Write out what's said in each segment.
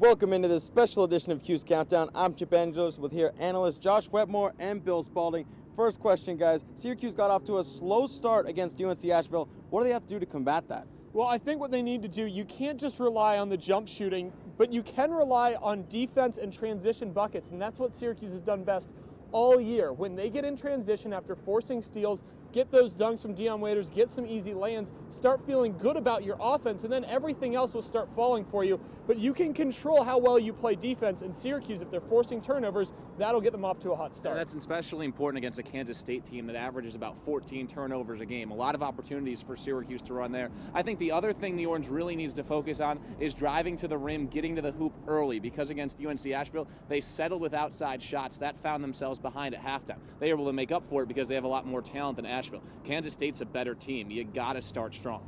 Welcome into this special edition of Q's Countdown. I'm Chip Angelos with here analysts Josh Wetmore and Bill Spaulding. First question, guys. Syracuse got off to a slow start against UNC Asheville. What do they have to do to combat that? Well, I think what they need to do, you can't just rely on the jump shooting, but you can rely on defense and transition buckets, and that's what Syracuse has done best all year. When they get in transition after forcing steals, get those dunks from WAER, get some easy lands, start feeling good about your offense, and then everything else will start falling for you. But you can control how well you play defense, and Syracuse, if they're forcing turnovers, that'll get them off to a hot start. And that's especially important against a Kansas State team that averages about 14 turnovers a game. A lot of opportunities for Syracuse to run there. I think the other thing the Orange really needs to focus on is driving to the rim, getting to the hoop early, because against UNC Asheville, they settled with outside shots. That found themselves behind at halftime. They were able to make up for it because they have a lot more talent than Asheville. Kansas State's a better team. You got to start strong.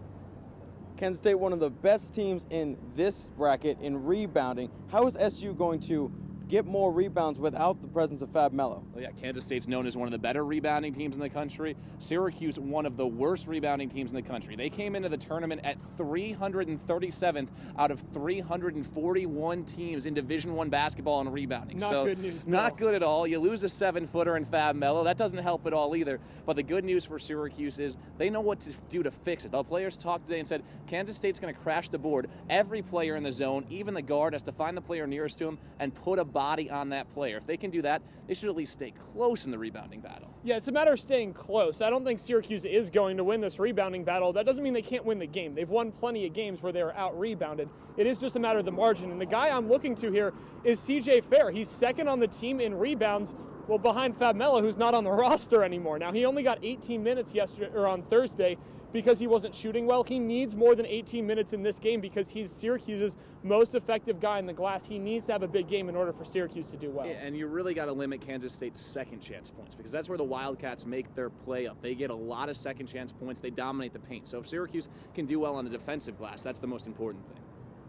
Kansas State, one of the best teams in this bracket in rebounding. How is SU going to get more rebounds without the presence of Fab Melo? Well, yeah, Kansas State's known as one of the better rebounding teams in the country. Syracuse, one of the worst rebounding teams in the country. They came into the tournament at 337th out of 341 teams in Division I basketball and rebounding. Not good news. Not good at all. You lose a 7-footer in Fab Melo. That doesn't help at all either. But the good news for Syracuse is they know what to do to fix it. The players talked today and said Kansas State's going to crash the board. Every player in the zone, even the guard, has to find the player nearest to him and put a body on that player. If they can do that, they should at least stay close in the rebounding battle. Yeah, it's a matter of staying close. I don't think Syracuse is going to win this rebounding battle. That doesn't mean they can't win the game. They've won plenty of games where they were out-rebounded. It is just a matter of the margin. And the guy I'm looking to here is CJ Fair. He's second on the team in rebounds, well, behind Fab Melo, who's not on the roster anymore. Now, he only got 18 minutes yesterday or on Thursday because he wasn't shooting well. He needs more than 18 minutes in this game because he's Syracuse's most effective guy in the glass. He needs to have a big game in order for Syracuse to do well. Yeah, and you really got to limit Kansas State's second chance points because that's where the Wildcats make their play up. They get a lot of second chance points. They dominate the paint. So if Syracuse can do well on the defensive glass, that's the most important thing.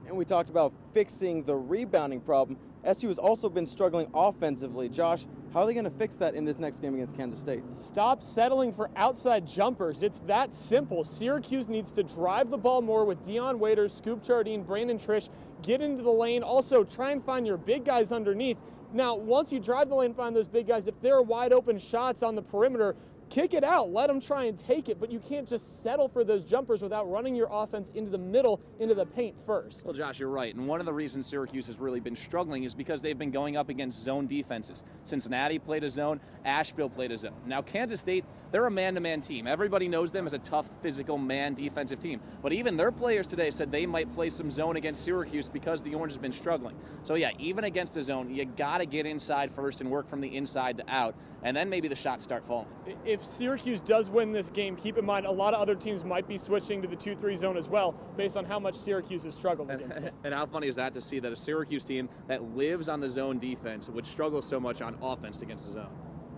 And we talked about fixing the rebounding problem. SU has also been struggling offensively. Josh, how are they going to fix that in this next game against Kansas State? Stop settling for outside jumpers. It's that simple. Syracuse needs to drive the ball more with WAER, Scoop Jardine, Brandon Trish. Get into the lane. Also, try and find your big guys underneath. Now, once you drive the lane, find those big guys. If there are wide open shots on the perimeter, kick it out. Let them try and take it, but you can't just settle for those jumpers without running your offense into the middle, into the paint first. Well, Josh, you're right. And one of the reasons Syracuse has really been struggling is because they've been going up against zone defenses. Cincinnati played a zone. Asheville played a zone. Now, Kansas State, they're a man-to-man team. Everybody knows them as a tough, physical, man defensive team. But even their players today said they might play some zone against Syracuse because the Orange has been struggling. So, yeah, even against a zone, you got to get inside first and work from the inside to out, and then maybe the shots start falling. If Syracuse does win this game, keep in mind a lot of other teams might be switching to the 2-3 zone as well based on how much Syracuse has struggled against it. And how funny is that to see that a Syracuse team that lives on the zone defense would struggle so much on offense against the zone?